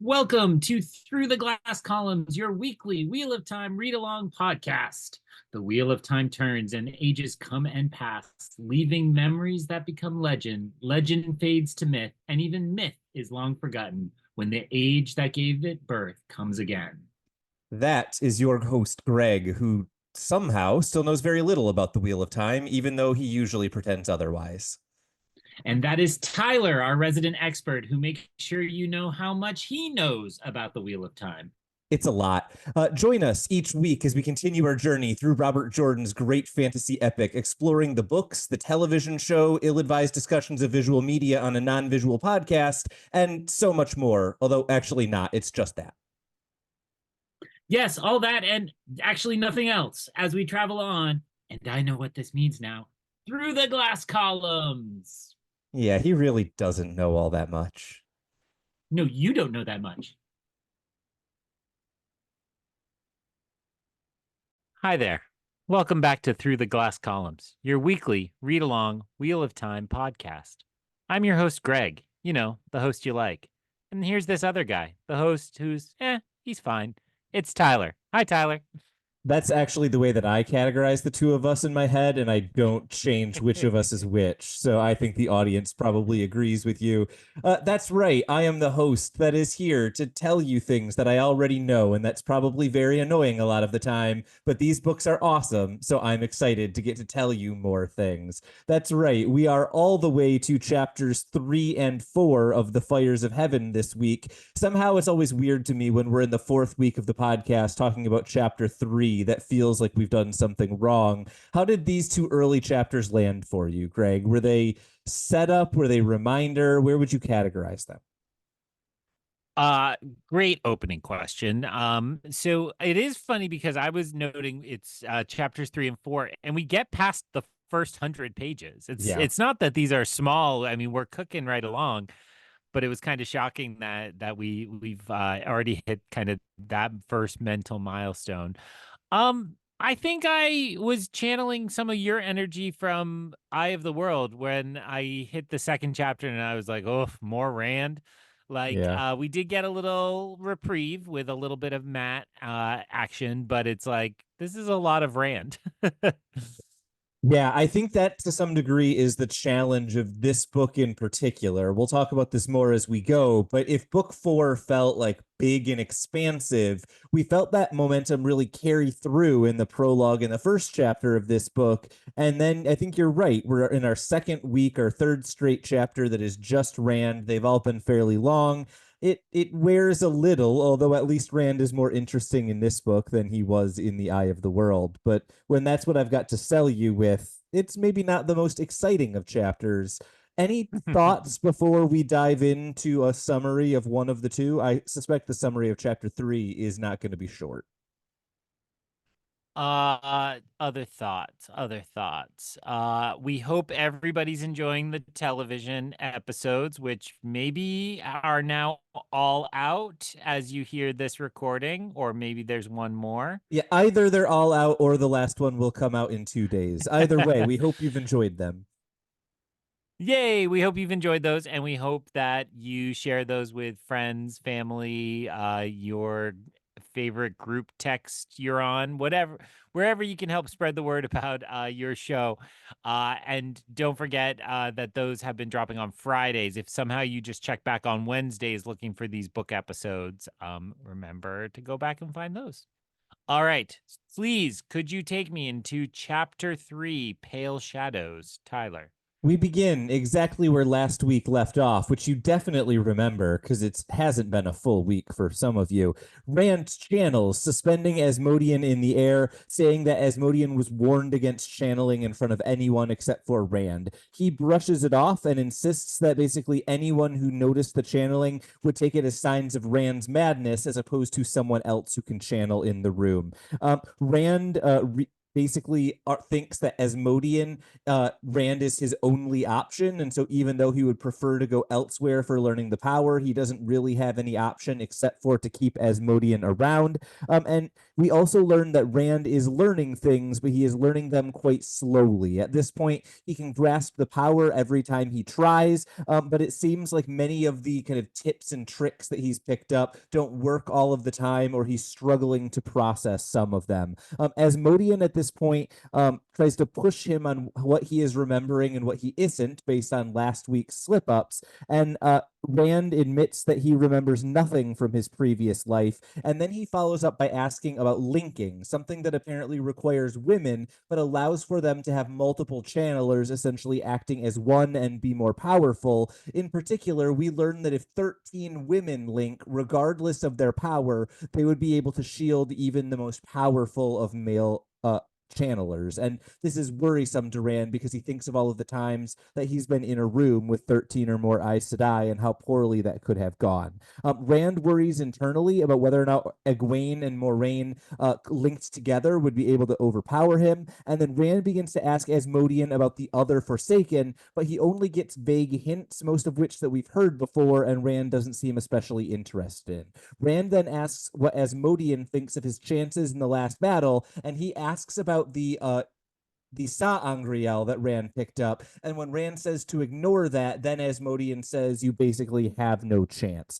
Welcome to Through the Glass Columns, your weekly Wheel of Time read along podcast. The Wheel of Time turns and ages come and pass, leaving memories that become legend. Legend fades to myth, and even myth is long forgotten when the age that gave it birth comes again. That is your host, Greg, who somehow still knows very little about the Wheel of Time, even though he usually pretends otherwise. And that is Tylor, our resident expert, who makes sure you know how much he knows about the Wheel of Time. It's a lot. Join us each week as we continue our journey through Robert Jordan's great fantasy epic, exploring the books, the television show, ill-advised discussions of visual media on a non-visual podcast, and so much more. Although actually not, it's just that. Yes, all that and actually nothing else as we travel on, and I know what this means now, through the glass columns. Yeah, he really doesn't know all that much. No, you don't know that much. Hi there. Welcome back to Through the Glass Columns, your weekly read along Wheel of Time podcast. I'm your host, Greg, the host you like. And here's this other guy, the host who's, he's fine. It's Tylor. Hi, Tylor. That's actually the way that I categorize the two of us in my head, and I don't change which of us is which. So I think the audience probably agrees with you. That's right. I am the host that is here to tell you things that I already know, and that's probably very annoying a lot of the time. But these books are awesome, so I'm excited to get to tell you more things. That's right. We are all the way to chapters 3 and 4 of The Fires of Heaven this week. Somehow it's always weird to me when we're in the fourth week of the podcast talking about chapter 3 that feels like we've done something wrong. How did these two early chapters land for you, Greg? Were they setup? Were they reminder? Where would you categorize them? Great opening question. So it is funny because I was noting it's chapters 3 and 4, and we get past the first 100 pages. It's not that these are small. I mean, we're cooking right along, but it was kind of shocking that we've already hit kind of that first mental milestone. I think I was channeling some of your energy from Eye of the World when I hit the second chapter and I was like, oh, more Rand. Yeah. We did get a little reprieve with a little bit of Matt action, but it's like this is a lot of Rand. Yeah, I think that to some degree is the challenge of this book in particular. We'll talk about this more as we go, but if book 4 felt like big and expansive, we felt that momentum really carry through in the prologue in the first chapter of this book. And then I think you're right. We're in our second week, our third straight chapter that is just Rand. They've all been fairly long. It wears a little, although at least Rand is more interesting in this book than he was in The Eye of the World. But when that's what I've got to sell you with, it's maybe not the most exciting of chapters. Any thoughts before we dive into a summary of one of the two? I suspect the summary of chapter 3 is not going to be short. Other thoughts, other thoughts. We hope everybody's enjoying the television episodes, which maybe are now all out as you hear this recording, or maybe there's one more. Yeah, either they're all out or the last one will come out in 2 days. Either way, we hope you've enjoyed them. Yay, we hope you've enjoyed those, and we hope that you share those with friends, family, your favorite group text you're on, whatever, wherever you can help spread the word about your show. And don't forget that those have been dropping on Fridays. If somehow you just check back on Wednesdays looking for these book episodes, remember to go back and find those. All right, please, could you take me into chapter 3, Pale Shadows, Tylor? We begin exactly where last week left off, which you definitely remember because it hasn't been a full week for some of you. Rand channels, suspending Asmodean in the air, saying that Asmodean was warned against channeling in front of anyone except for Rand. He brushes it off and insists that basically anyone who noticed the channeling would take it as signs of Rand's madness as opposed to someone else who can channel in the room. Rand basically thinks that Asmodean Rand is his only option. And so even though he would prefer to go elsewhere for learning the power, he doesn't really have any option except for to keep Asmodean around. And we also learn that Rand is learning things, but he is learning them quite slowly. At this point, he can grasp the power every time he tries, but it seems like many of the kind of tips and tricks that he's picked up don't work all of the time, or he's struggling to process some of them. Asmodean at this point tries to push him on what he is remembering and what he isn't based on last week's slip ups. And Rand admits that he remembers nothing from his previous life. And then he follows up by asking about linking, something that apparently requires women, but allows for them to have multiple channelers essentially acting as one and be more powerful. In particular, we learn that if 13 women link, regardless of their power, they would be able to shield even the most powerful of male channelers. And this is worrisome to Rand because he thinks of all of the times that he's been in a room with 13 or more Aes Sedai and how poorly that could have gone. Rand worries internally about whether or not Egwene and Moraine linked together would be able to overpower him. And then Rand begins to ask Asmodean about the other Forsaken, but he only gets vague hints, most of which that we've heard before, and Rand doesn't seem especially interested in. Rand then asks what Asmodean thinks of his chances in the last battle, and he asks about the Sa'angreal that Rand picked up. And when Rand says to ignore that, then Asmodean says you basically have no chance.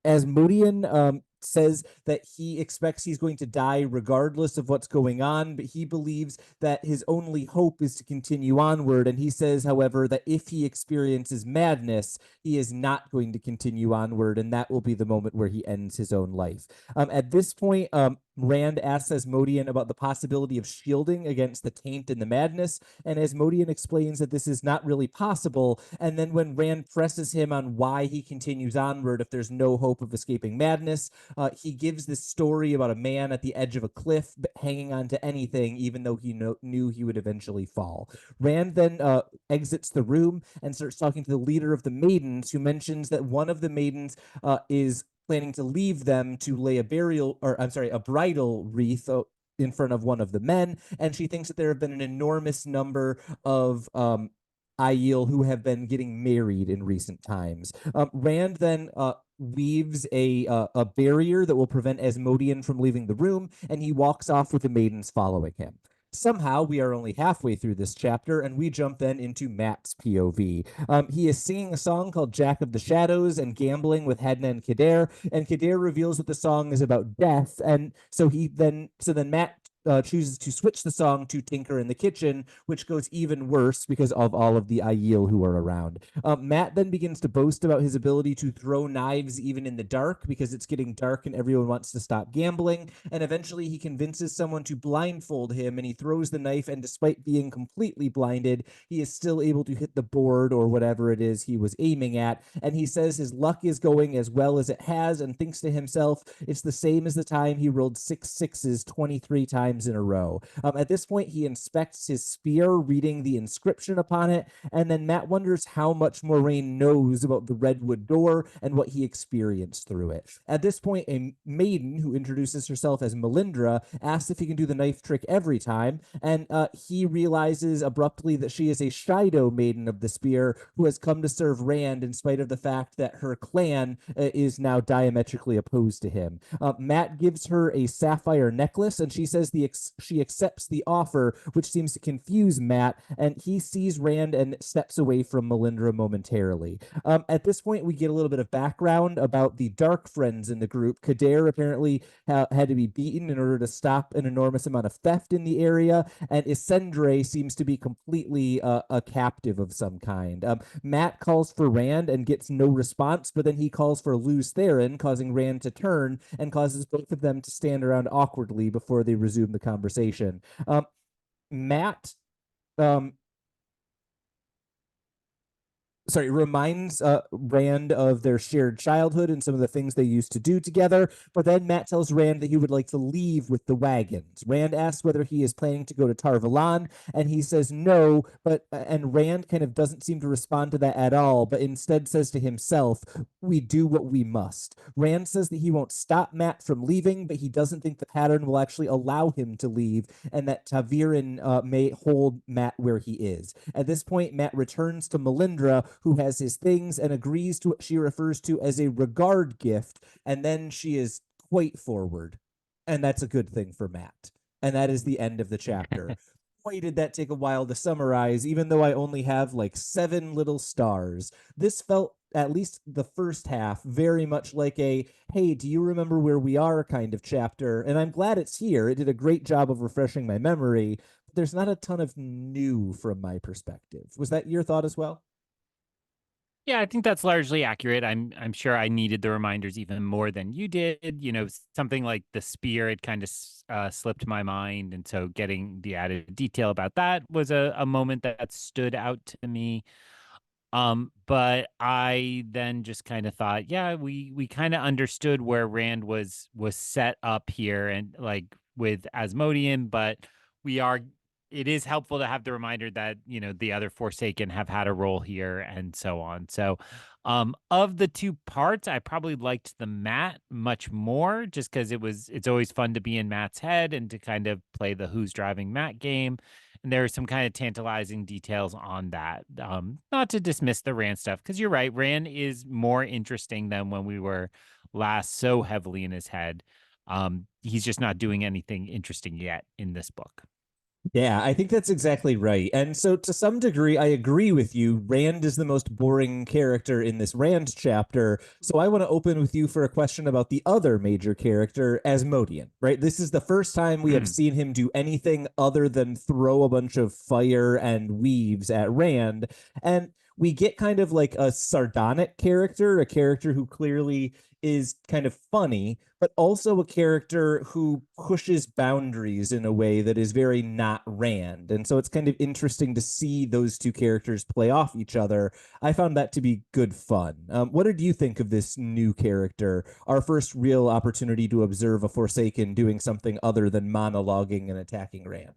Asmodean says that he expects he's going to die regardless of what's going on, but he believes that his only hope is to continue onward. And he says, however, that if he experiences madness, he is not going to continue onward, and that will be the moment where he ends his own life. At this point, Rand asks Asmodean about the possibility of shielding against the taint and the madness, and Asmodean explains that this is not really possible. And then when Rand presses him on why he continues onward if there's no hope of escaping madness, he gives this story about a man at the edge of a cliff hanging on to anything, even though he knew he would eventually fall. Rand then exits the room and starts talking to the leader of the maidens, who mentions that one of the maidens is planning to leave them to lay a bridal wreath in front of one of the men, and she thinks that there have been an enormous number of Aiel who have been getting married in recent times. Rand then weaves a barrier that will prevent Asmodean from leaving the room, and he walks off with the maidens following him. Somehow, we are only halfway through this chapter, and we jump then into Matt's POV. He is singing a song called Jack of the Shadows and gambling with Hedna and Kader reveals that the song is about death, and so then Matt chooses to switch the song to Tinker in the Kitchen, which goes even worse because of all of the Aiel who are around. Matt then begins to boast about his ability to throw knives even in the dark because it's getting dark and everyone wants to stop gambling. And eventually he convinces someone to blindfold him and he throws the knife, and despite being completely blinded, he is still able to hit the board or whatever it is he was aiming at. And he says his luck is going as well as it has and thinks to himself, it's the same as the time he rolled 6 sixes 23 times in a row. At this point, he inspects his spear, reading the inscription upon it, and then Matt wonders how much Moraine knows about the Redwood Door and what he experienced through it. At this point, a maiden who introduces herself as Melindra asks if he can do the knife trick every time, and he realizes abruptly that she is a Shido maiden of the spear who has come to serve Rand in spite of the fact that her clan is now diametrically opposed to him. Matt gives her a sapphire necklace, and she says she accepts the offer, which seems to confuse Matt, and he sees Rand and steps away from Melindra momentarily. At this point, we get a little bit of background about the dark friends in the group. Kader apparently had to be beaten in order to stop an enormous amount of theft in the area, and Isendre seems to be completely a captive of some kind. Matt calls for Rand and gets no response, but then he calls for Luz Theron, causing Rand to turn and causes both of them to stand around awkwardly before they resume the conversation. Matt sorry, reminds Rand of their shared childhood and some of the things they used to do together. But then Matt tells Rand that he would like to leave with the wagons. Rand asks whether he is planning to go to Tarvalon, and he says no. But and Rand kind of doesn't seem to respond to that at all, but instead says to himself, "We do what we must." Rand says that he won't stop Matt from leaving, but he doesn't think the pattern will actually allow him to leave, and that Taviran may hold Matt where he is. At this point, Matt returns to Melindra, who has his things, and agrees to what she refers to as a regard gift, and then she is quite forward. And that's a good thing for Matt. And that is the end of the chapter. Boy, did that take a while to summarize, even though I only have like 7 little stars. This felt, at least the first half, very much like a hey, do you remember where we are kind of chapter. And I'm glad it's here. It did a great job of refreshing my memory. But there's not a ton of new from my perspective. Was that your thought as well? Yeah, I think that's largely accurate. I'm sure I needed the reminders even more than you did. You know, something like the spear had kind of slipped my mind, and so getting the added detail about that was a moment that stood out to me. But I then just kind of thought, yeah, we kind of understood where Rand was set up here and like with Asmodean, but we are it is helpful to have the reminder that, you know, the other Forsaken have had a role here and so on. So of the two parts, I probably liked the Matt much more just because it's always fun to be in Matt's head and to kind of play the who's driving Matt game. And there are some kind of tantalizing details on that. Not to dismiss the Rand stuff, because you're right, Rand is more interesting than when we were last so heavily in his head. He's just not doing anything interesting yet in this book. Yeah, I think that's exactly right. And so, to some degree, I agree with you. Rand is the most boring character in this Rand chapter. So, I want to open with you for a question about the other major character, Asmodean, right? This is the first time we have Mm. seen him do anything other than throw a bunch of fire and weaves at Rand. And we get kind of like a sardonic character, a character who clearly is kind of funny, but also a character who pushes boundaries in a way that is very not Rand. And so it's kind of interesting to see those two characters play off each other. I found that to be good fun. What did you think of this new character? Our first real opportunity to observe a Forsaken doing something other than monologuing and attacking Rand.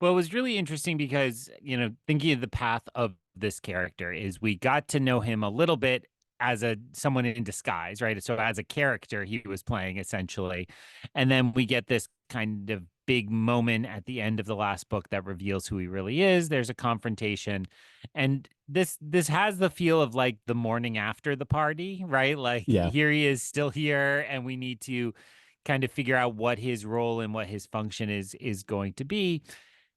Well, it was really interesting because, you know, thinking of the path of this character is we got to know him a little bit as a someone in disguise, right? So as a character he was playing essentially. And then we get this kind of big moment at the end of the last book that reveals who he really is. There's a confrontation. And this has the feel of like the morning after the party, right? Like Yeah. here he is still here and we need to kind of figure out what his role and what his function is going to be.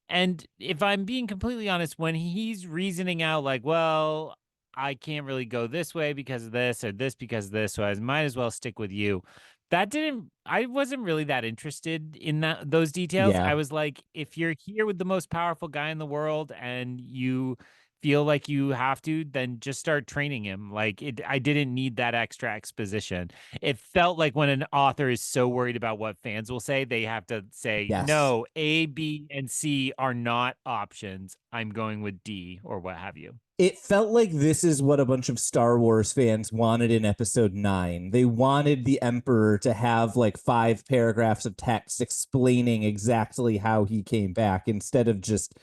And if I'm being completely honest, when he's reasoning out like, well, I can't really go this way because of this or this because of this, so I might as well stick with you. I wasn't really that interested in those details. Yeah. I was like, if you're here with the most powerful guy in the world and you feel like you have to, then just start training him. I didn't need that extra exposition. It felt like when an author is so worried about what fans will say, they have to say, Yes. no, A, B, and C are not options. I'm going with D or what have you. It felt like this is what a bunch of Star Wars fans wanted in episode 9. They wanted the Emperor to have like 5 paragraphs of text explaining exactly how he came back instead of just,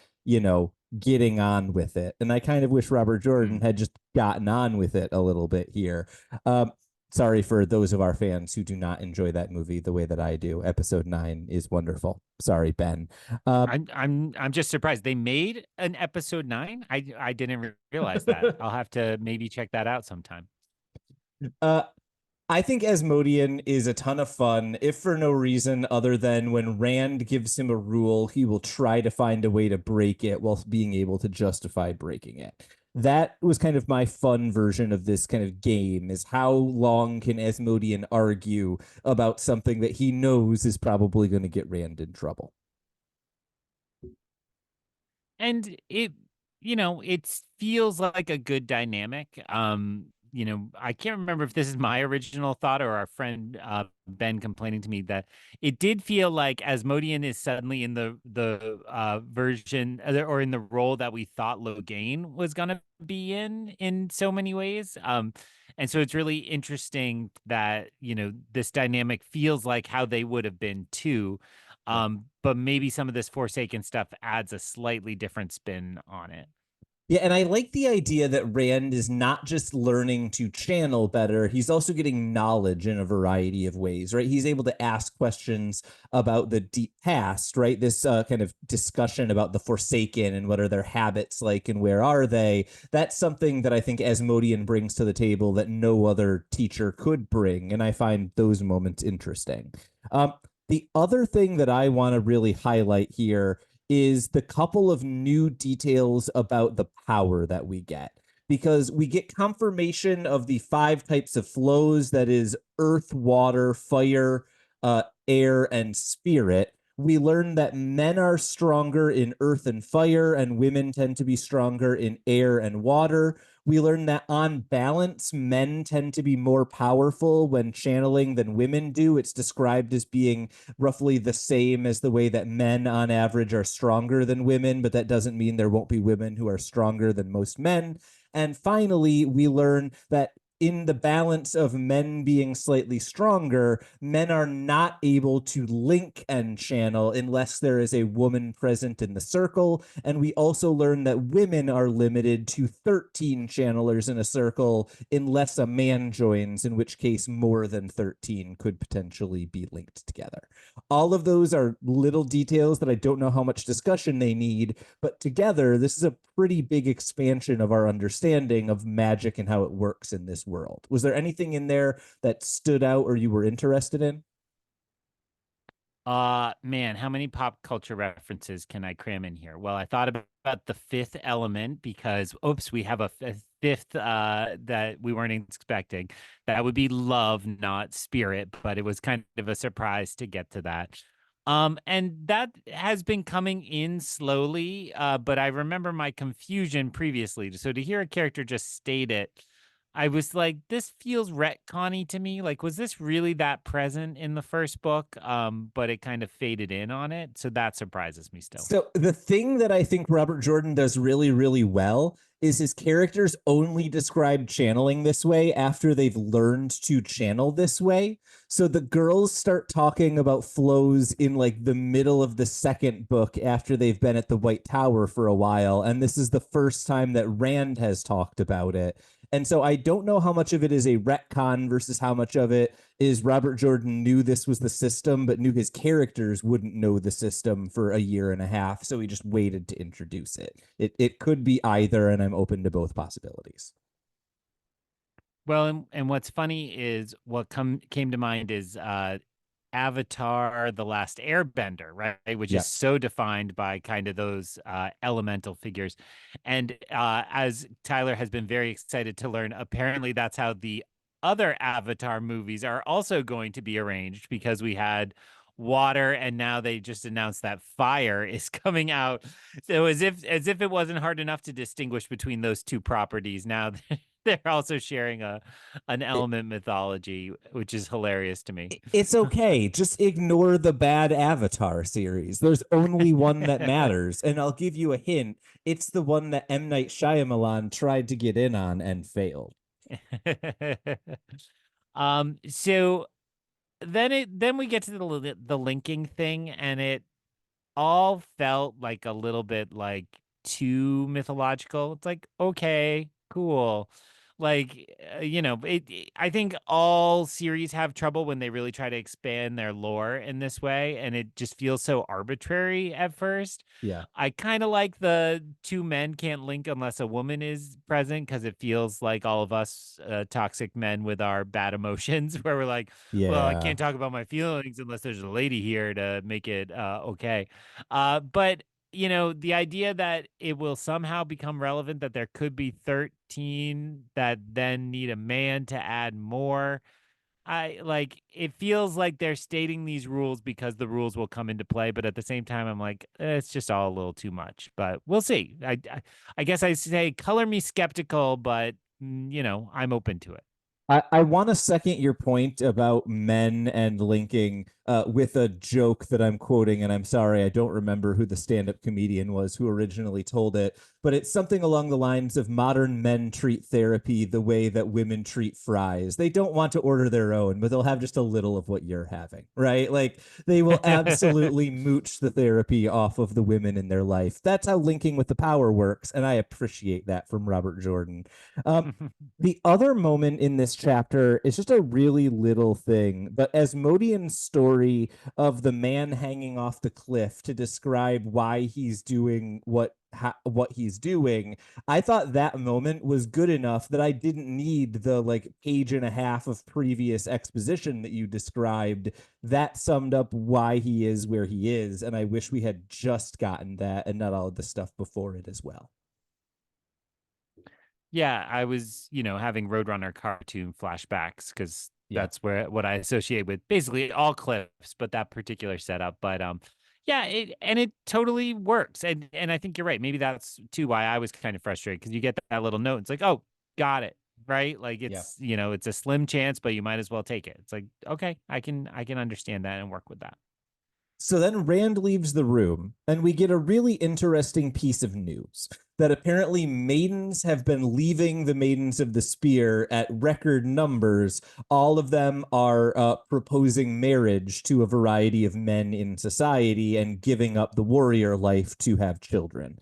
getting on with it. And I kind of wish Robert Jordan Mm. had just gotten on with it a little bit here. Um, Sorry for those of our fans who do not enjoy that movie the way that I do. Episode 9 is wonderful. Sorry, Ben. Um, I'm just surprised they made an episode 9. I didn't realize that. I'll have to maybe check that out sometime. uh, I think Asmodean is a ton of fun, if for no reason other than when Rand gives him a rule, he will try to find a way to break it while being able to justify breaking it. That was kind of my fun version of this kind of game is how long can Asmodean argue about something that he knows is probably going to get Rand in trouble. And it feels like a good dynamic. I can't remember if this is my original thought or our friend Ben complaining to me that it did feel like Asmodean is suddenly in the version or in the role that we thought Logain was gonna be in so many ways. And so it's really interesting that, this dynamic feels like how they would have been too. Yeah. But maybe some of this Forsaken stuff adds a slightly different spin on it. Yeah, and I like the idea that Rand is not just learning to channel better, he's also getting knowledge in a variety of ways, right? He's able to ask questions about the deep past, right? This kind of discussion about the Forsaken and what are their habits like and where are they. That's something that I think Asmodean brings to the table that no other teacher could bring. And I find those moments interesting. The other thing that I want to really highlight here is the couple of new details about the power that we get. Because we get confirmation of the five types of flows that is earth, water, fire, air, and spirit. We learn that men are stronger in earth and fire, and women tend to be stronger in air and water. We learn that on balance, men tend to be more powerful when channeling than women do. It's described as being roughly the same as the way that men on average are stronger than women, but that doesn't mean there won't be women who are stronger than most men. And finally, we learn that in the balance of men being slightly stronger, men are not able to link and channel unless there is a woman present in the circle. And we also learn that women are limited to 13 channelers in a circle unless a man joins, in which case more than 13 could potentially be linked together. All of those are little details that I don't know how much discussion they need, but together, this is a pretty big expansion of our understanding of magic and how it works in this world. Was there anything in there that stood out or you were interested in? Man, how many pop culture references can I cram in here? Well, I thought about the fifth element because, oops, we have a fifth that we weren't expecting. That would be love, not spirit, but it was kind of a surprise to get to that. And that has been coming in slowly, but I remember my confusion previously. So to hear a character just state it, I was like, this feels retconny to me. Like, was this really that present in the first book? But it kind of faded in on it. So that surprises me still. So the thing that I think Robert Jordan does really, really well is his characters only describe channeling this way after they've learned to channel this way. So the girls start talking about flows in like the middle of the second book after they've been at the White Tower for a while. And this is the first time that Rand has talked about it. And so I don't know how much of it is a retcon versus how much of it is Robert Jordan knew this was the system, but knew his characters wouldn't know the system for a year and a half. So he just waited to introduce it. It could be either, and I'm open to both possibilities. Well, and what's funny is what came to mind is Avatar, The Last Airbender, right? Which Yeah. is so defined by kind of those elemental figures. And as Tyler has been very excited to learn, apparently that's how the other Avatar movies are also going to be arranged because we had water and now they just announced that fire is coming out. So as if it wasn't hard enough to distinguish between those two properties, now they're also sharing an It, element mythology, which is hilarious to me. it's okay. Just ignore the bad Avatar series. There's only one that matters. And I'll give you a hint. It's the one that M. Night Shyamalan tried to get in on and failed. So then we get to the linking thing, and it all felt like a little bit like too mythological. It's like, okay, cool. Like, I think all series have trouble when they really try to expand their lore in this way, and it just feels so arbitrary at first. Yeah. I kind of like the two men can't link unless a woman is present because it feels like all of us toxic men with our bad emotions, where we're like, well, I Yeah. can't talk about my feelings unless there's a lady here to make it okay. But the idea that it will somehow become relevant that there could be 13 that then need a man to add more. I like it feels like they're stating these rules because the rules will come into play, but at the same time, I'm like, it's just all a little too much. But we'll see. I guess I say color me skeptical, but I'm open to it. I want to second your point about men and linking with a joke that I'm quoting, and I'm sorry, I don't remember who the stand up comedian was who originally told it, but it's something along the lines of modern men treat therapy the way that women treat fries. They don't want to order their own, but they'll have just a little of what you're having, right? Like they will absolutely mooch the therapy off of the women in their life. That's how linking with the power works, and I appreciate that from Robert Jordan. Um, the other moment in this chapter is just a really little thing, but Asmodean's story of the man hanging off the cliff to describe why he's doing what he's doing, I thought that moment was good enough that I didn't need the like page and a half of previous exposition that you described. That summed up why he is where he is, and I wish we had just gotten that and not all of the stuff before it as well. Yeah, I was, having Roadrunner cartoon flashbacks because Yeah. that's what I associate with basically all clips, but that particular setup. But yeah, it totally works. And I think you're right. Maybe that's too why I was kind of frustrated because you get that little note. It's like, oh, got it. Right. Like Yeah. it's a slim chance, but you might as well take it. It's like, okay, I can understand that and work with that. So then Rand leaves the room, and we get a really interesting piece of news that apparently maidens have been leaving the Maidens of the Spear at record numbers. All of them are proposing marriage to a variety of men in society and giving up the warrior life to have children.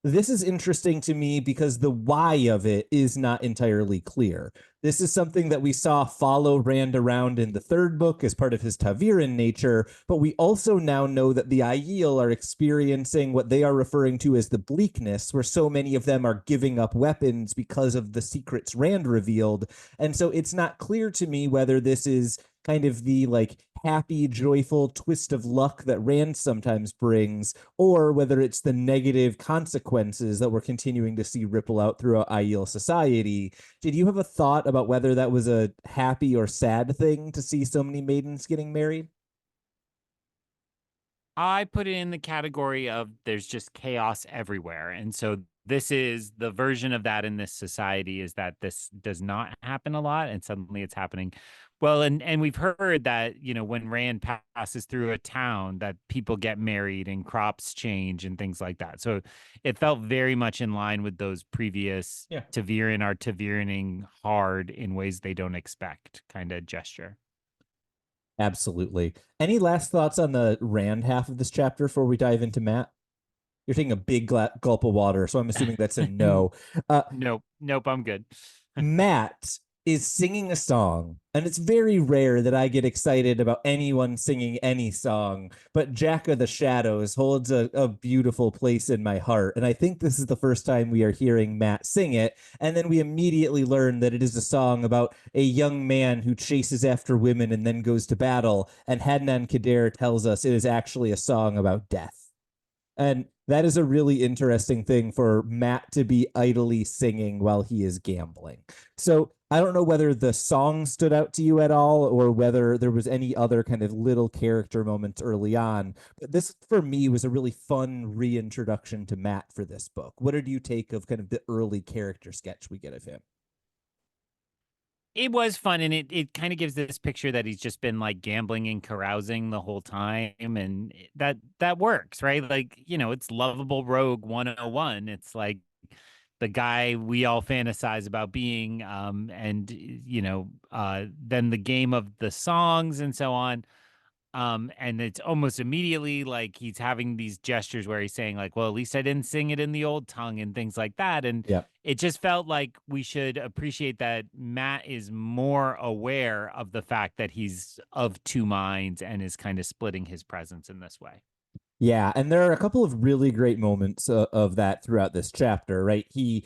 This is interesting to me because the why of it is not entirely clear. This is something that we saw follow Rand around in the third book as part of his Taviran nature, but we also now know that the Aiel are experiencing what they are referring to as the bleakness, where so many of them are giving up weapons because of the secrets Rand revealed. And so it's not clear to me whether this is kind of the like happy, joyful twist of luck that Rand sometimes brings, or whether it's the negative consequences that we're continuing to see ripple out throughout Aiel society. Did you have a thought about whether that was a happy or sad thing to see so many maidens getting married? I put it in the category of there's just chaos everywhere. And so this is the version of that in this society is that this does not happen a lot and suddenly it's happening. Well, and we've heard that, when Rand passes through a town that people get married and crops change and things like that. So it felt very much in line with those previous Yeah. Taviran are Taviraning hard in ways they don't expect kind of gesture. Absolutely. Any last thoughts on the Rand half of this chapter before we dive into Matt? You're taking a big gulp of water, so I'm assuming that's a no. Uh, Nope, nope, I'm good. Matt is singing a song, and it's very rare that I get excited about anyone singing any song, but Jack of the Shadows holds a beautiful place in my heart. And I think this is the first time we are hearing Matt sing it. And then we immediately learn that it is a song about a young man who chases after women and then goes to battle. And Hadnan Kader tells us it is actually a song about death. And that is a really interesting thing for Matt to be idly singing while he is gambling. So I don't know whether the song stood out to you at all or whether there was any other kind of little character moments early on. But this, for me, was a really fun reintroduction to Matt for this book. What did you take of kind of the early character sketch we get of him? It was fun, and it kind of gives this picture that he's just been like gambling and carousing the whole time, and that works, right? Like, it's lovable rogue 101. It's like the guy we all fantasize about being, and then the game of the songs and so on. And it's almost immediately like he's having these gestures where he's saying, like, well, at least I didn't sing it in the old tongue and things like that. And Yeah. it just felt like we should appreciate that Matt is more aware of the fact that he's of two minds and is kind of splitting his presence in this way. Yeah, and there are a couple of really great moments of that throughout this chapter, right? He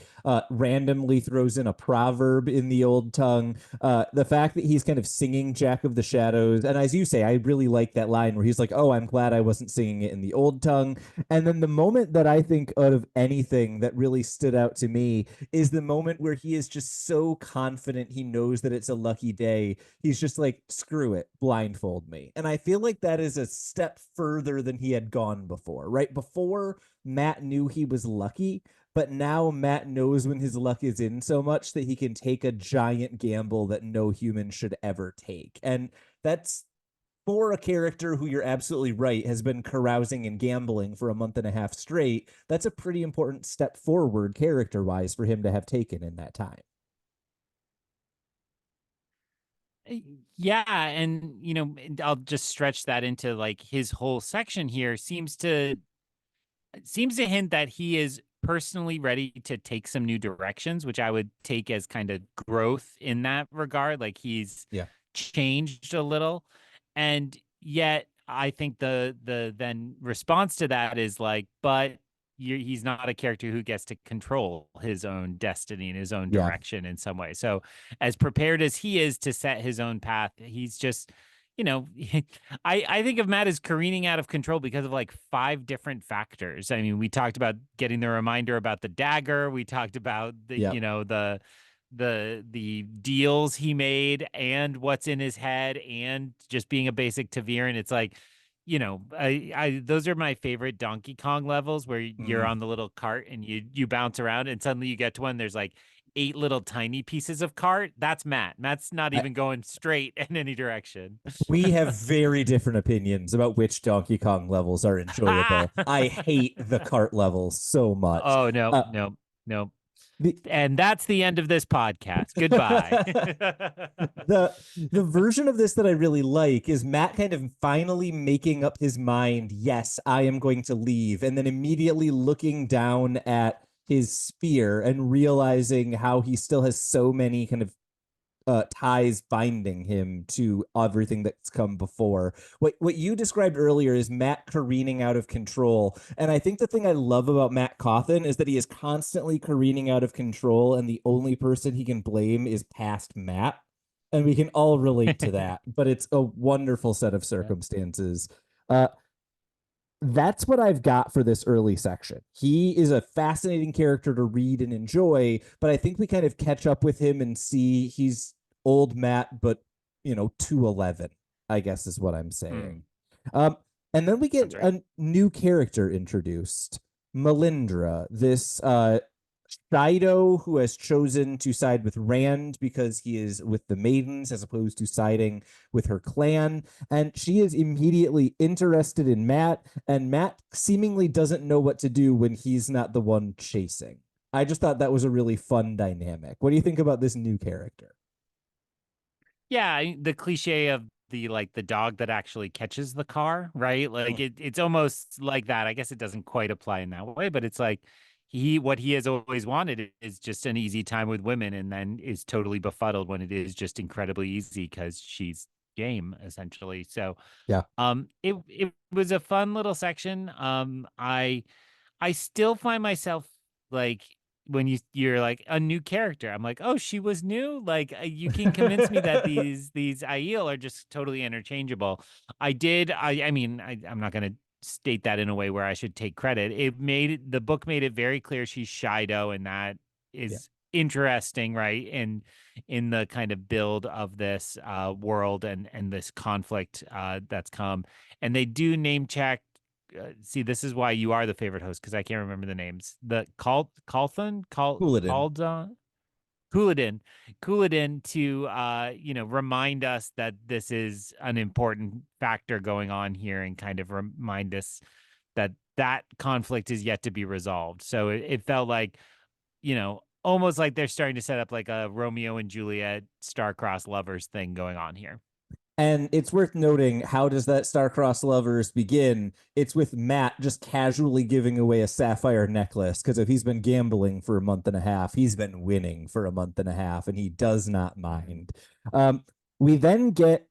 randomly throws in a proverb in the old tongue. The fact that he's kind of singing Jack of the Shadows, and as you say, I really like that line where he's like, "Oh, I'm glad I wasn't singing it in the old tongue." And then the moment that I think out of anything that really stood out to me is the moment where he is just so confident he knows that it's a lucky day. He's just like, "Screw it, blindfold me." And I feel like that is a step further than he had gone before, right? Before Matt knew he was lucky, but now Matt knows when his luck is in so much that he can take a giant gamble that no human should ever take. And that's for a character who you're absolutely right has been carousing and gambling for a month and a half straight. That's a pretty important step forward character wise for him to have taken in that time. Uh, Yeah, and I'll just stretch that into like his whole section here seems to hint that he is personally ready to take some new directions, which I would take as kind of growth in that regard. Like he's Yeah. changed a little. And yet I think the then response to that is like, but he's not a character who gets to control his own destiny and his own Yeah. direction in some way. So as prepared as he is to set his own path, he's just you know, I think of Matt as careening out of control because of like five different factors. I mean, we talked about getting the reminder about the dagger. We talked about the, Yeah. the deals he made and what's in his head and just being a basic Taviran. It's like, I those are my favorite Donkey Kong levels where you're Mm. on the little cart and you bounce around and suddenly you get to one. There's like eight little tiny pieces of cart. That's Matt. Matt's not I, even going straight in any direction. we have very different opinions about which Donkey Kong levels are enjoyable. I hate the cart levels so much. Oh, no, Uh, no, no. the And that's the end of this podcast. Goodbye. the version of this that I really like is Matt kind of finally making up his mind, yes, I am going to leave, and then immediately looking down at his spear and realizing how he still has so many kind of ties binding him to everything that's come before. What you described earlier is Matt careening out of control, and I think the thing I love about Matt Cawthon is that he is constantly careening out of control, and the only person he can blame is past Matt, and we can all relate to that. But it's a wonderful set of Yeah. circumstances. Uh, that's what I've got for this early section. He is a fascinating character to read and enjoy, but I think we kind of catch up with him and see he's old Matt, but 211, I guess is what I'm Mm, saying. Um, and then we get that's right. a new character introduced, Melindra, this Shido who has chosen to side with Rand because he is with the maidens as opposed to siding with her clan. And she is immediately interested in Matt, and Matt seemingly doesn't know what to do when he's not the one chasing. I just thought that was a really fun dynamic. What do you think about this new character? Yeah, the cliche of the dog that actually catches the car, right? Like Mm. it's almost like that. I guess it doesn't quite apply in that way, but it's like what he has always wanted is just an easy time with women and then is totally befuddled when it is just incredibly easy because she's game essentially. So Yeah. it was a fun little section. I still find myself like when you're like a new character, I'm like, oh, she was new. Like you can convince me that these Aiel are just totally interchangeable. I mean, I'm not gonna state that in a way where I should take credit. The book made it very clear she's Shido, and that Yeah. is interesting, right? And in the kind of build of this world and this conflict that's come. And they do name check see, this is why you are the favorite host because I can't remember the names. The Calthon, Cooladin. Caldon, Couladin, Couladin to remind us that this is an important factor going on here and kind of remind us that that conflict is yet to be resolved. So it felt like almost like they're starting to set up like a Romeo and Juliet star-crossed lovers thing going on here. And it's worth noting, how does that star-crossed lovers begin? It's with Matt just casually giving away a sapphire necklace because if he's been gambling for a month and a half, he's been winning for a month and a half, and he does not mind. We then get,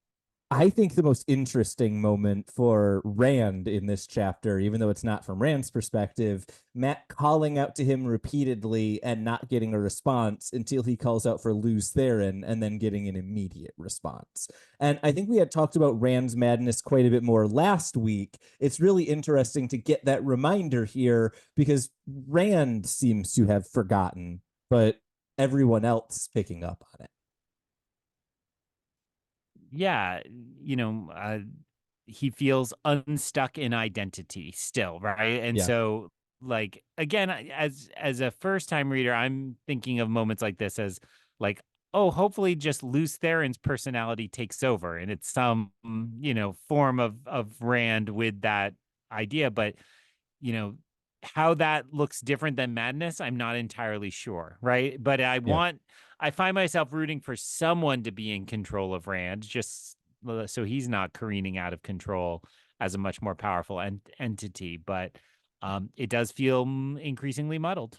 I think, the most interesting moment for Rand in this chapter, even though it's not from Rand's perspective, Matt calling out to him repeatedly and not getting a response until he calls out for Luz Theron and then getting an immediate response. And I think we had talked about Rand's madness quite a bit more last week. It's really interesting to get that reminder here because Rand seems to have forgotten, but everyone else is picking up on it. Yeah, you know, he feels unstuck in identity still, right? And Yeah. so like again, as a first time reader, I'm thinking of moments like this as like, oh, hopefully just Luce Theron's personality takes over and it's some, form of Rand with that idea. But you know, how that looks different than Madness, I'm not entirely sure, right? But Yeah. I find myself rooting for someone to be in control of Rand, just so he's not careening out of control as a much more powerful entity. But it does feel increasingly muddled.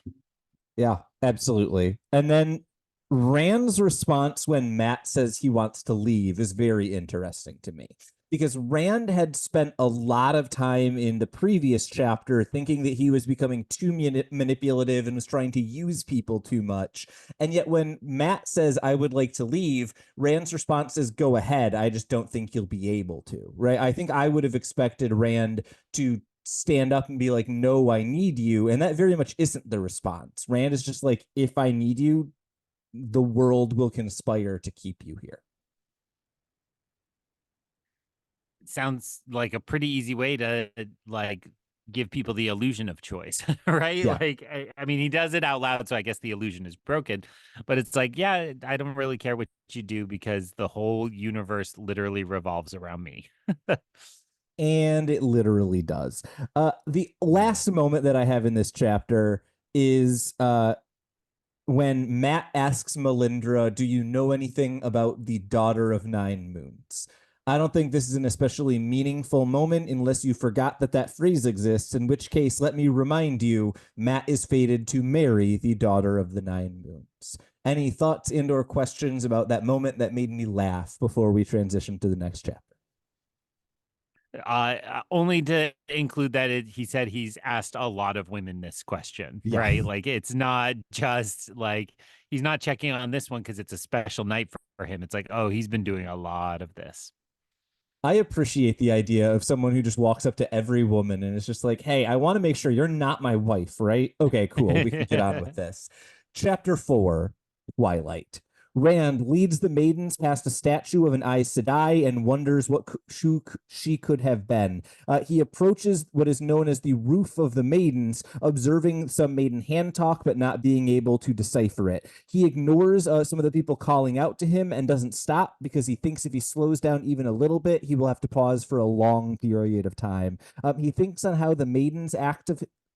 Yeah, absolutely. And then Rand's response when Matt says he wants to leave is very interesting to me because Rand had spent a lot of time in the previous chapter thinking that he was becoming too manipulative and was trying to use people too much. And yet, when Matt says, I would like to leave, Rand's response is, go ahead. I just don't think you'll be able to. Right. I think I would have expected Rand to stand up and be like, no, I need you. And that very much isn't the response. Rand is just like, if I need you, the world will conspire to keep you here. Sounds like a pretty easy way to like give people the illusion of choice, right? Yeah. Like, I mean, he does it out loud, so I guess the illusion is broken. But it's like, yeah, I don't really care what you do because the whole universe literally revolves around me. And it literally does. The Yeah. last moment that I have in this chapter is when Matt asks Melindra, do you know anything about the Daughter of Nine Moons? I don't think this is an especially meaningful moment unless you forgot that that phrase exists, in which case, let me remind you, Matt is fated to marry the Daughter of the Nine Moons. Any thoughts and or questions about that moment that made me laugh before we transition to the next chapter? Only to include that he said he's asked a lot of women this question, Yeah. right? Like it's not just like he's not checking on this one because it's a special night for him. It's like, oh, he's been doing a lot of this. I appreciate the idea of someone who just walks up to every woman and is just like, hey, I want to make sure you're not my wife, right? Okay, cool. We can get on with this. Chapter 4, Twilight. Rand leads the maidens past a statue of an Aes Sedai and wonders what she could have been. He approaches what is known as the Roof of the Maidens, observing some maiden hand talk but not being able to decipher it. He ignores some of the people calling out to him and doesn't stop because he thinks if he slows down even a little bit, he will have to pause for a long period of time. He thinks on how the maidens act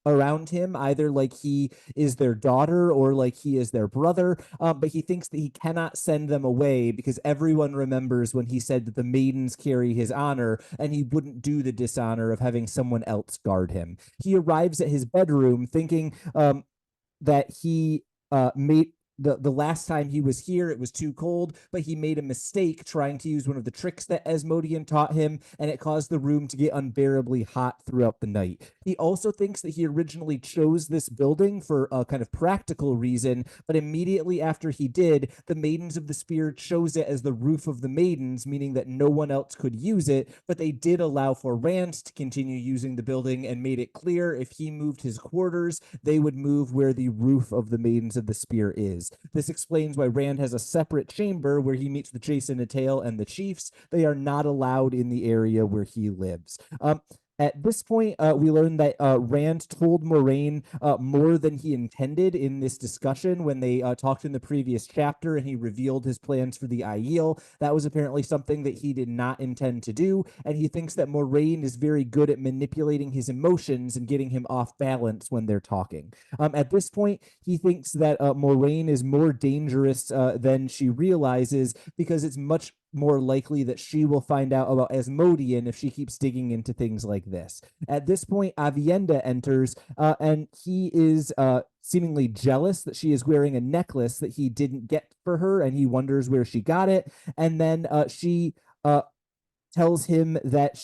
around him, either like he is their daughter or like he is their brother. But he thinks that he cannot send them away because everyone remembers when he said that the maidens carry his honor and he wouldn't do the dishonor of having someone else guard him. He arrives at his bedroom thinking that he made the last time he was here, it was too cold, but he made a mistake trying to use one of the tricks that Asmodean taught him, and it caused the room to get unbearably hot throughout the night. He also thinks that he originally chose this building for a kind of practical reason, but immediately after he did, the Maidens of the Spear chose it as the Roof of the Maidens, meaning that no one else could use it, but they did allow for Rand to continue using the building and made it clear if he moved his quarters, they would move where the Roof of the Maidens of the Spear is. This explains why Rand has a separate chamber where he meets with Jason Attale and the chiefs. They are not allowed in the area where he lives. At this point, we learn that Rand told Moraine more than he intended in this discussion when they talked in the previous chapter and he revealed his plans for the Aiel. That was apparently something that he did not intend to do, and he thinks that Moraine is very good at manipulating his emotions and getting him off balance when they're talking. At this point, he thinks that Moraine is more dangerous than she realizes because it's much more likely that she will find out about Asmodean if she keeps digging into things like this. At this point, Aviendha enters, and he is seemingly jealous that she is wearing a necklace that he didn't get for her, and he wonders where she got it. And then she tells him that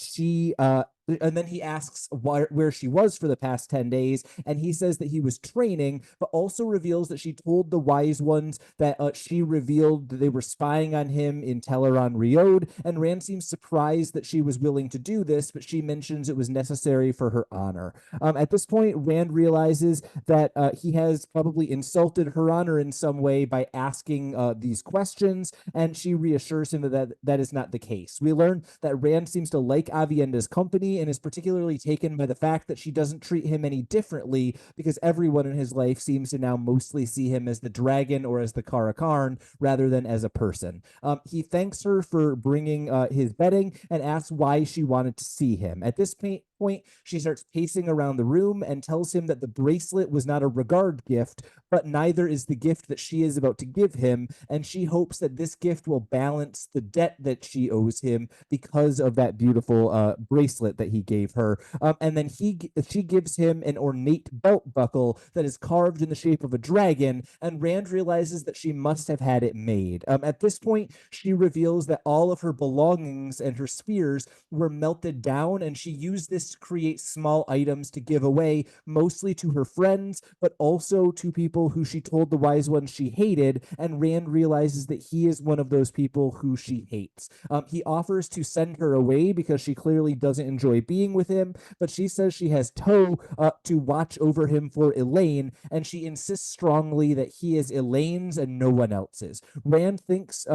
and then he asks where she was for the past 10 days, and he says that he was training, but also reveals that she told the wise ones that she revealed that they were spying on him in Teleron Riode, and Rand seems surprised that she was willing to do this, but she mentions it was necessary for her honor. At this point, Rand realizes that he has probably insulted her honor in some way by asking these questions, and she reassures him that that is not the case. We learn that Rand seems to like Aviendha's company, journey and is particularly taken by the fact that she doesn't treat him any differently because everyone in his life seems to now mostly see him as the dragon or as the Karakarn rather than as a person. He thanks her for bringing his bedding and asks why she wanted to see him. At this point, she starts pacing around the room and tells him that the bracelet was not a regard gift, but neither is the gift that she is about to give him. And she hopes that this gift will balance the debt that she owes him because of that beautiful bracelet that he gave her. And then she gives him an ornate belt buckle that is carved in the shape of a dragon. And Rand realizes that she must have had it made. At this point, she reveals that all of her belongings and her spears were melted down, and she used this to create small items to give away, mostly to her friends, but also to people who she told the wise ones she hated. And Rand realizes that he is one of those people who she hates. He offers to send her away because she clearly doesn't enjoy being with him, but she says she has Toe to watch over him for Elaine, and she insists strongly that he is Elaine's and no one else's. Rand thinks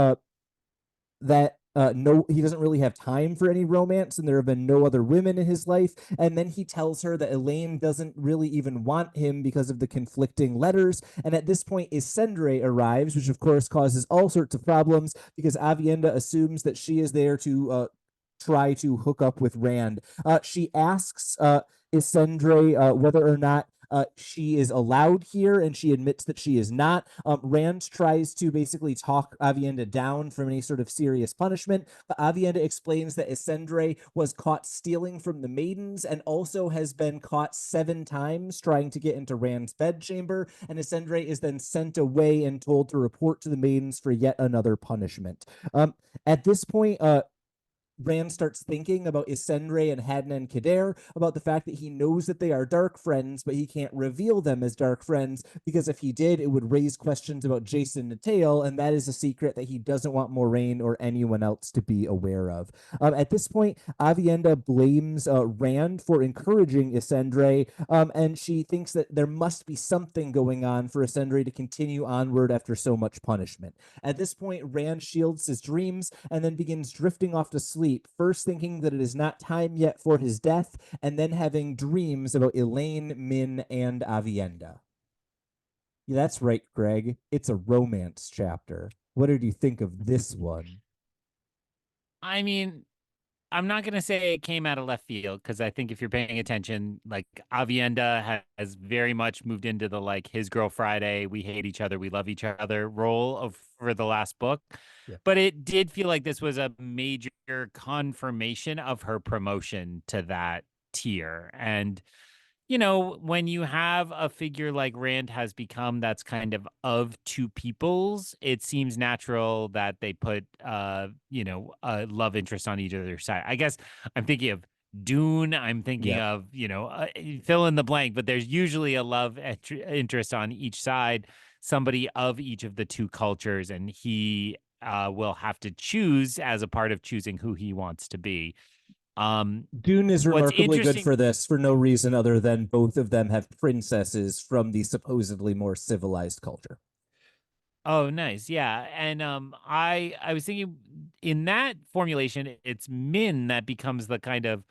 that no, he doesn't really have time for any romance, and there have been no other women in his life. And then he tells her that Elaine doesn't really even want him because of the conflicting letters. And at this point, Isendre arrives, which of course causes all sorts of problems because Aviendha assumes that she is there to try to hook up with Rand. She asks Isendre whether or not she is allowed here, and she admits that she is not. Rand tries to basically talk Aviendha down from any sort of serious punishment, but Aviendha explains that Isendre was caught stealing from the maidens and also has been caught 7 times trying to get into Rand's bedchamber, and Isendre is then sent away and told to report to the maidens for yet another punishment. At this point, Rand starts thinking about Isendre and Hadnan Kader, about the fact that he knows that they are dark friends, but he can't reveal them as dark friends because if he did, it would raise questions about Jason Natale, and that is a secret that he doesn't want Moraine or anyone else to be aware of. At this point, Aviendha blames Rand for encouraging Isendre, and she thinks that there must be something going on for Isendre to continue onward after so much punishment. At this point, Rand shields his dreams and then begins drifting off to sleep, first thinking that it is not time yet for his death, and then having dreams about Elaine, Min, and Aviendha. Yeah, that's right, Greg. It's a romance chapter. What did you think of this one? I mean, I'm not gonna say it came out of left field because I think if you're paying attention, like Avienda has very much moved into the like his girl Friday, we hate each other, we love each other role of for the last book. Yeah. But it did feel like this was a major confirmation of her promotion to that tier. And when you have a figure like Rand has become that's kind of two peoples, it seems natural that they put a love interest on each other's side. I guess I'm thinking of Dune, I'm thinking Yeah. of, fill in the blank, but there's usually a love interest on each side, somebody of each of the two cultures, and he will have to choose as a part of choosing who he wants to be. Dune is What's remarkably good interesting. for this for no reason other than both of them have princesses from the supposedly more civilized culture. Oh, nice. Yeah. And I was thinking in that formulation, it's Min that becomes the kind of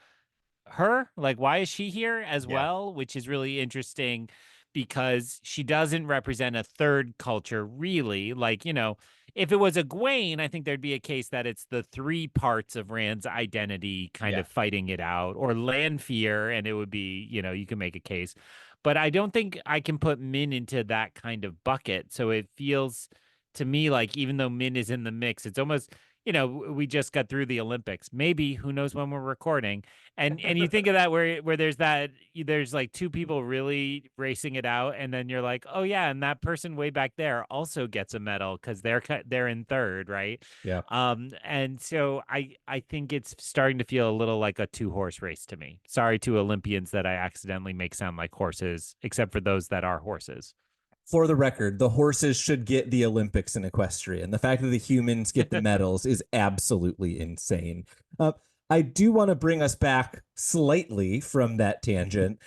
her, like why is she here as Yeah. well, which is really interesting because she doesn't represent a third culture really. Like, if it was a Gwaine, I think there'd be a case that it's the 3 parts of Rand's identity kind Yeah. of fighting it out, or Lanfear, and it would be, you can make a case. But I don't think I can put Min into that kind of bucket. So it feels to me like even though Min is in the mix, it's almost, we just got through the Olympics. Maybe, who knows when we're recording, and you think of that where there's like 2 people really racing it out, and then you're like, oh yeah, and that person way back there also gets a medal because they're in third, right? Yeah. And so I think it's starting to feel a little like a 2-horse race to me. Sorry to Olympians that I accidentally make sound like horses, except for those that are horses. For the record, the horses should get the Olympics in equestrian. The fact that the humans get the medals is absolutely insane. Uh, I do want to bring us back slightly from that tangent.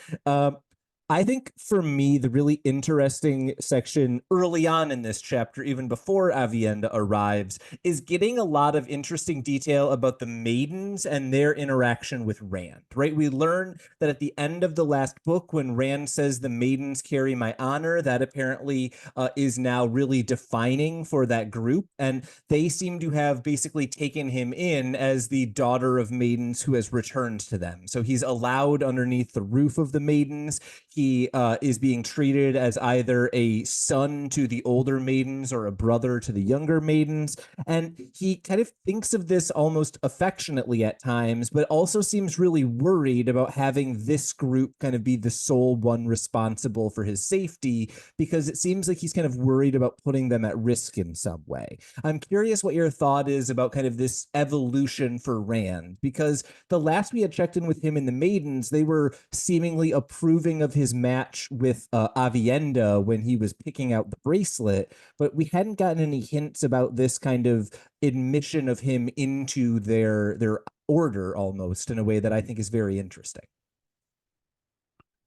I think for me, the really interesting section early on in this chapter, even before Avienda arrives, is getting a lot of interesting detail about the maidens and their interaction with Rand, right? We learn that at the end of the last book, when Rand says the maidens carry my honor, that apparently is now really defining for that group. And they seem to have basically taken him in as the daughter of maidens who has returned to them. So he's allowed underneath the roof of the maidens. He is being treated as either a son to the older maidens or a brother to the younger maidens. And he kind of thinks of this almost affectionately at times, but also seems really worried about having this group kind of be the sole one responsible for his safety, because it seems like he's kind of worried about putting them at risk in some way. I'm curious what your thought is about kind of this evolution for Rand, because the last we had checked in with him in the Maidens, they were seemingly approving of his match with Avienda when he was picking out the bracelet, but we hadn't gotten any hints about this kind of admission of him into their order almost in a way that I think is very interesting.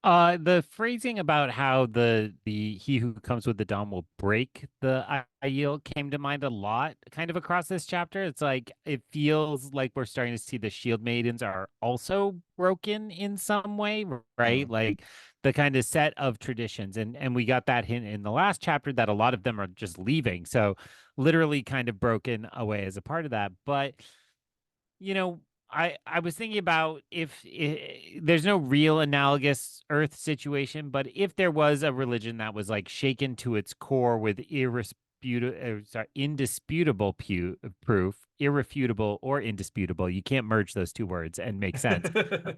The phrasing about how the he who comes with the dawn will break the Aiel came to mind a lot, kind of across this chapter. It's like it feels like we're starting to see the Shield Maidens are also broken in some way, right? Mm. Like the kind of set of traditions, and we got that hint in the last chapter that a lot of them are just leaving, so literally kind of broken away as a part of that, but you know, I was thinking about if there's no real analogous Earth situation, but if there was a religion that was like shaken to its core with indisputable proof, irrefutable or indisputable, you can't merge those two words and make sense.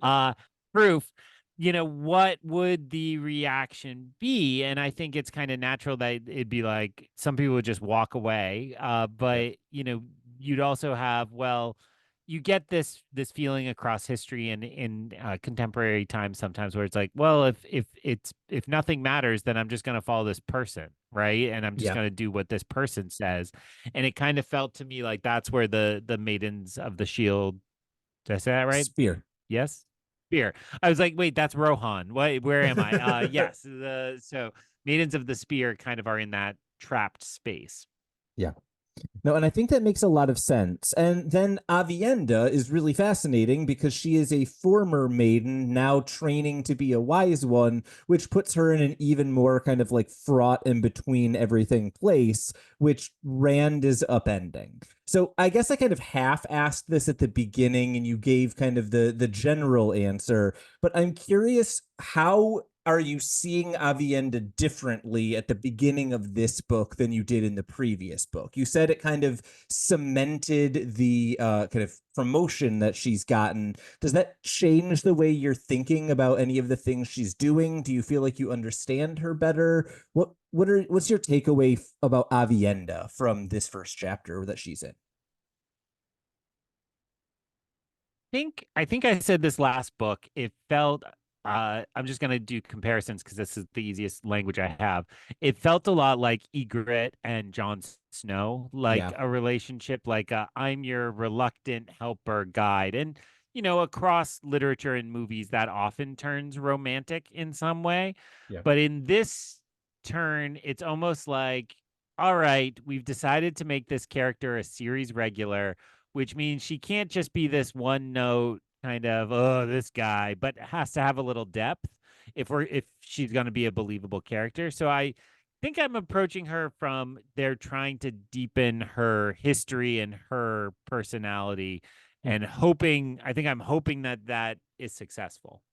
Uh, proof. What would the reaction be? And I think it's kind of natural that it'd be like some people would just walk away. Yep. But you'd also have, well, you get this feeling across history and in contemporary times sometimes where it's like, well, if nothing matters, then I'm just going to follow this person, right? And I'm just Yeah. going to do what this person says. And it kind of felt to me like that's where the Maidens of the Shield, did I say that right? Spear. Yes, Spear. I was like, wait, that's Rohan. Where am I? Yes. So Maidens of the Spear kind of are in that trapped space. Yeah. No, and I think that makes a lot of sense. And then Avienda is really fascinating because she is a former maiden now training to be a wise one, which puts her in an even more kind of like fraught in between everything place, which Rand is upending. So I guess I kind of half asked this at the beginning and you gave kind of the general answer, but I'm curious, how are you seeing Avienda differently at the beginning of this book than you did in the previous book? You said it kind of cemented the kind of promotion that she's gotten. Does that change the way you're thinking about any of the things she's doing? Do you feel like you understand her better? What's your takeaway about Avienda from this first chapter that she's in? I think I said this last book. It felt I'm just gonna do comparisons because this is the easiest language I have. It felt a lot like Ygritte and Jon Snow, like Yeah. a relationship, like I'm your reluctant helper guide. And across literature and movies, that often turns romantic in some way. Yeah. But in this turn, it's almost like, all right, we've decided to make this character a series regular, which means she can't just be this one note kind of, oh, this guy, but has to have a little depth if she's going to be a believable character. So I think I'm approaching her from they're trying to deepen her history and her personality, and I'm hoping that that is successful.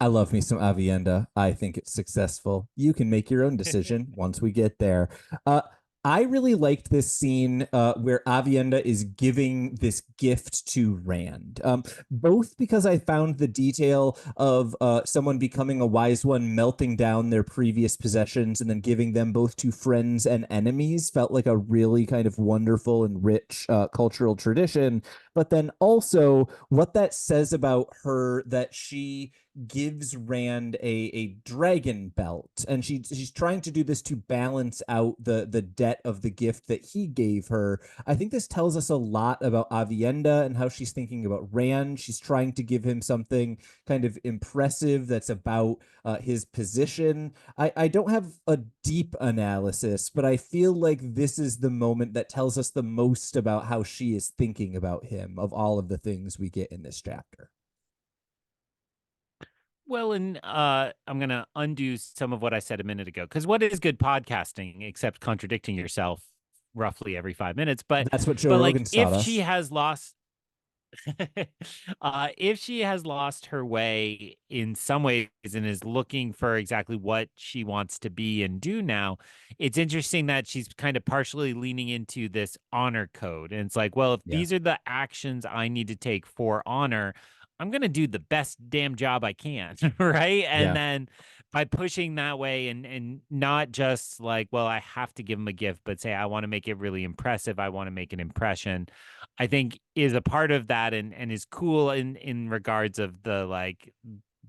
I love me some Avienda. I think it's successful. You can make your own decision once we get there. Uh, I really liked this scene where Avienda is giving this gift to Rand, both because I found the detail of someone becoming a wise one, melting down their previous possessions, and then giving them both to friends and enemies felt like a really kind of wonderful and rich cultural tradition. but then also what that says about her that she gives Rand a dragon belt, and she's trying to do this to balance out the debt of the gift that he gave her. I think this tells us a lot about Avienda and how she's thinking about Rand. She's trying to give him something kind of impressive that's about his position. I don't have a deep analysis, but I feel like this is the moment that tells us the most about how she is thinking about him of all of the things we get in this chapter. Well, and I'm gonna undo some of what I said a minute ago, because what is good podcasting except contradicting yourself roughly every 5 minutes? That's what Joe But like, Rogan's taught if she us. has lost if she has lost her way in some ways and is looking for exactly what she wants to be and do now, it's interesting that she's kind of partially leaning into this honor code. And it's like, well, if Yeah. these are the actions I need to take for honor, I'm going to do the best damn job I can. Right. And Yeah. then by pushing that way and not just like, well, I have to give him a gift, but say, I want to make it really impressive. I want to make an impression. I think is a part of that and is cool in regards of the like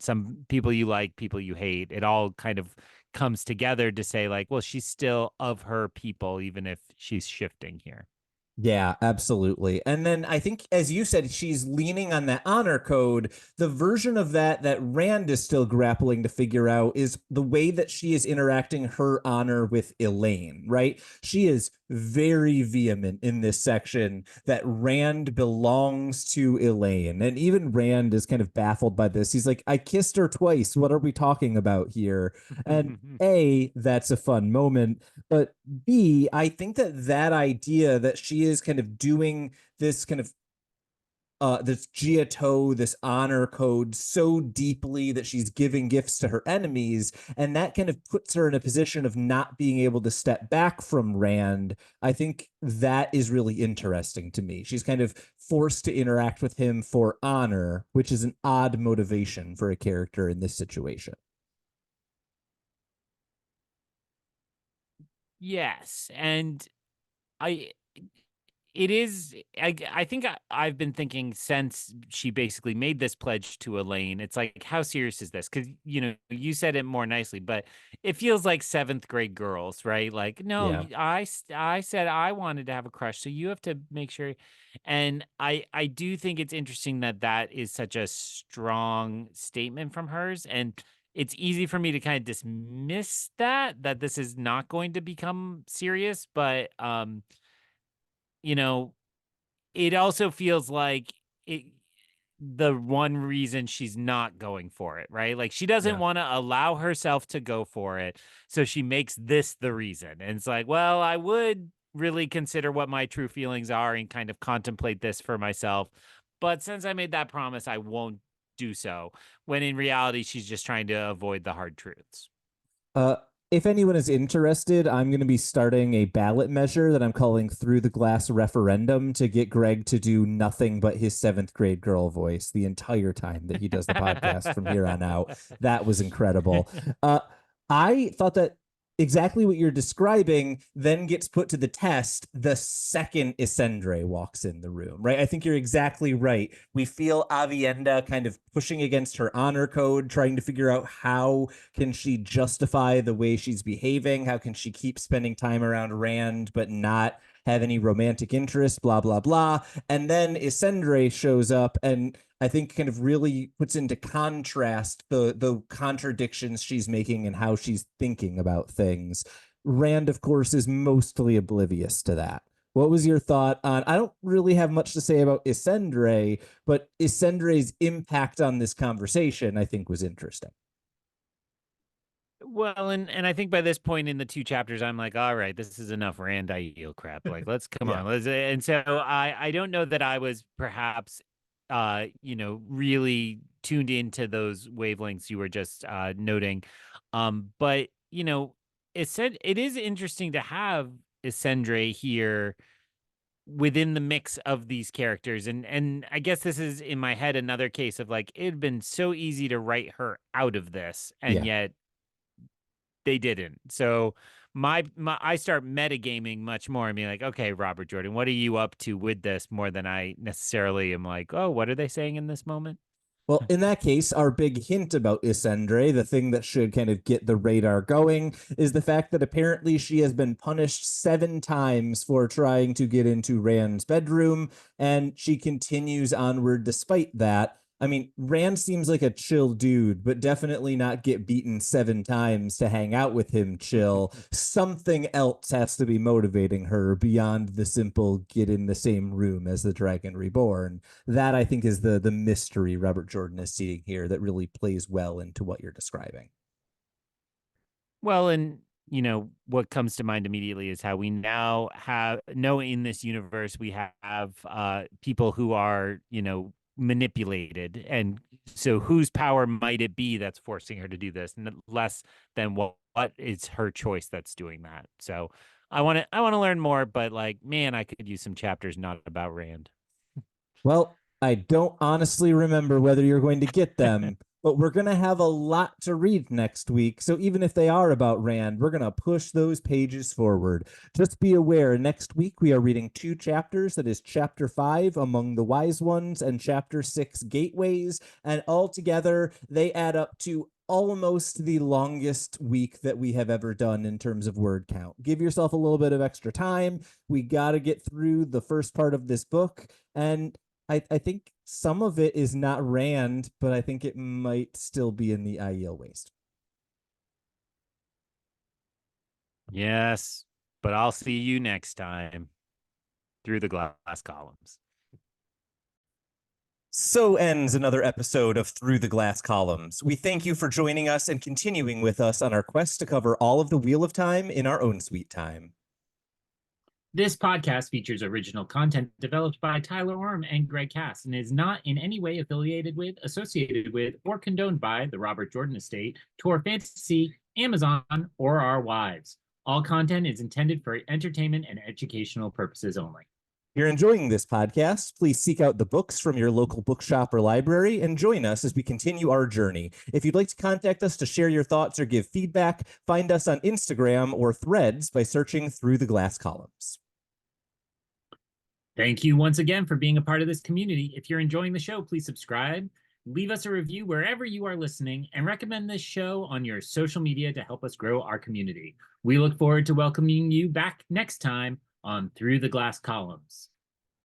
some people you like, people you hate. It all kind of comes together to say like, well, she's still of her people, even if she's shifting here. Yeah, absolutely. And then I think, as you said, she's leaning on that honor code. The version of that that Rand is still grappling to figure out is the way that she is interacting her honor with Elaine, right? She is very vehement in this section that Rand belongs to Elaine. And even Rand is kind of baffled by this. He's like, I kissed her twice. What are we talking about here? And A, that's a fun moment. But B, I think that that idea that she is kind of doing this kind of this Giotto, this honor code so deeply that she's giving gifts to her enemies, and that kind of puts her in a position of not being able to step back from Rand. I think that is really interesting to me. She's kind of forced to interact with him for honor, which is an odd motivation for a character in this situation. Yes, and I it is I think I've been thinking since she basically made this pledge to Elaine. It's like, how serious is this? Because you said it more nicely, but it feels like seventh grade girls, right? Like, no, Yeah. I said I wanted to have a crush, so you have to make sure. And I do think it's interesting that that is such a strong statement from hers, and it's easy for me to kind of dismiss that this is not going to become serious, but you know, it also feels like it the one reason she's not going for it, right? Like she doesn't Yeah. want to allow herself to go for it. So she makes this the reason. And it's like, well, I would really consider what my true feelings are and kind of contemplate this for myself. But since I made that promise, I won't do so. When in reality, she's just trying to avoid the hard truths. Uh, if anyone is interested, I'm going to be starting a ballot measure that I'm calling Through the Glass Referendum to get Greg to do nothing but his seventh grade girl voice the entire time that he does the podcast from here on out. That was incredible. Uh, I thought that exactly what you're describing then gets put to the test the second Isendre walks in the room, right? I think you're exactly right. We feel Avienda kind of pushing against her honor code, trying to figure out how can she justify the way she's behaving? How can she keep spending time around Rand but not have any romantic interest? Blah blah blah. And then Isendre shows up and I think kind of really puts into contrast the contradictions she's making and how she's thinking about things. Rand, of course, is mostly oblivious to that. What was your thought on? I don't really have much to say about Isendre, but Isendre's impact on this conversation, I think, was interesting. Well, and I think by this point in the two chapters, I'm like, all right, this is enough Rand Ideal crap. Like, let's come Yeah. on. And so I don't know that I was perhaps really tuned into those wavelengths you were just noting. But it is interesting to have Essendre here within the mix of these characters. And I guess this is in my head another case of like it'd been so easy to write her out of this, and Yeah. yet they didn't. So I start metagaming much more and being like, okay, Robert Jordan, what are you up to with this more than I necessarily am like, oh, what are they saying in this moment? Well, in that case, our big hint about Isendre, the thing that should kind of get the radar going, is the fact that apparently she has been punished 7 times for trying to get into Rand's bedroom, and she continues onward despite that. I mean, Rand seems like a chill dude, but definitely not get beaten 7 times to hang out with him chill. Something else has to be motivating her beyond the simple get in the same room as the Dragon Reborn. That I think is the mystery Robert Jordan is seeing here that really plays well into what you're describing. Well, and what comes to mind immediately is how we now have know in this universe we have people who are, manipulated. And so whose power might it be that's forcing her to do this? And less than what is her choice that's doing that. So I want to learn more, but like, man, I could use some chapters not about Rand. Well, I don't honestly remember whether you're going to get them, but we're going to have a lot to read next week. So even if they are about Rand, we're going to push those pages forward. Just be aware, next week we are reading 2 chapters. That is chapter 5, Among the Wise Ones, and chapter 6, Gateways. And altogether, they add up to almost the longest week that we have ever done in terms of word count. Give yourself a little bit of extra time. We got to get through the first part of this book. And I think some of it is not Rand, but I think it might still be in the Aiel waste. Yes, but I'll see you next time through the glass columns. So ends another episode of Through the Glass Columns. We thank you for joining us and continuing with us on our quest to cover all of the Wheel of Time in our own sweet time. This podcast features original content developed by Tylor and Greg Cass and is not in any way affiliated with, associated with, or condoned by the Robert Jordan Estate, Tor Fantasy, Amazon, or our wives. All content is intended for entertainment and educational purposes only. If you're enjoying this podcast, please seek out the books from your local bookshop or library and join us as we continue our journey. If you'd like to contact us to share your thoughts or give feedback, find us on Instagram or Threads by searching Through the Glass Columns. Thank you once again for being a part of this community. If you're enjoying the show, please subscribe, leave us a review wherever you are listening, and recommend this show on your social media to help us grow our community. We look forward to welcoming you back next time on Through the Glass Columns.